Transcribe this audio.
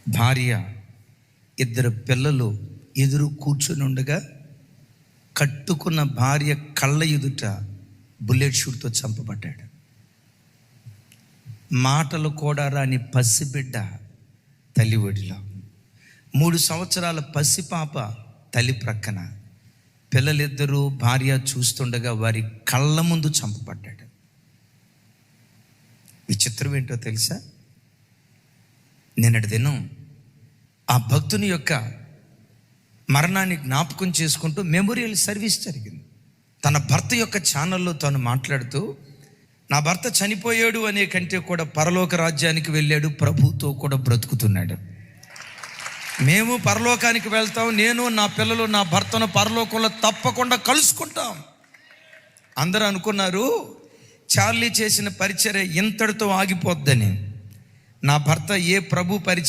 భార్య, 2 పిల్లలు ఎదురు కూర్చుని ఉండగా కట్టుకున్న భార్య కళ్ళ ఎదుట బుల్లెట్ షూట్తో చంపబడ్డాడు. మాటలు కూడా రాని పసిబిడ్డ తల్లి ఒడిలో, 3 సంవత్సరాల పసిపాప తల్లి ప్రక్కన, పిల్లలిద్దరూ భార్య చూస్తుండగా వారి కళ్ళ ముందు చంపబడ్డాడు. విచిత్రం ఏంటో తెలుసా? నిన్నటి దినం ఆ భక్తుని యొక్క మరణాన్ని జ్ఞాపకం చేసుకుంటూ మెమోరియల్ సర్వీస్ జరిగింది. తన భర్త యొక్క ఛానల్లో తాను మాట్లాడుతూ, నా భర్త చనిపోయాడు అనే కంటే కూడా పరలోక రాజ్యానికి వెళ్ళాడు, ప్రభుతో కూడా బ్రతుకుతున్నాడు. మేము పరలోకానికి వెళ్తాం, నేను నా పిల్లలు నా భర్తను పరలోకంలో తప్పకుండా కలుసుకుంటాం. అందరూ అనుకున్నారు చార్లీ చేసిన పరిచర్య ఇంతటితో ఆగిపోద్దని. నా భర్త ఏ ప్రభు పరిచర్య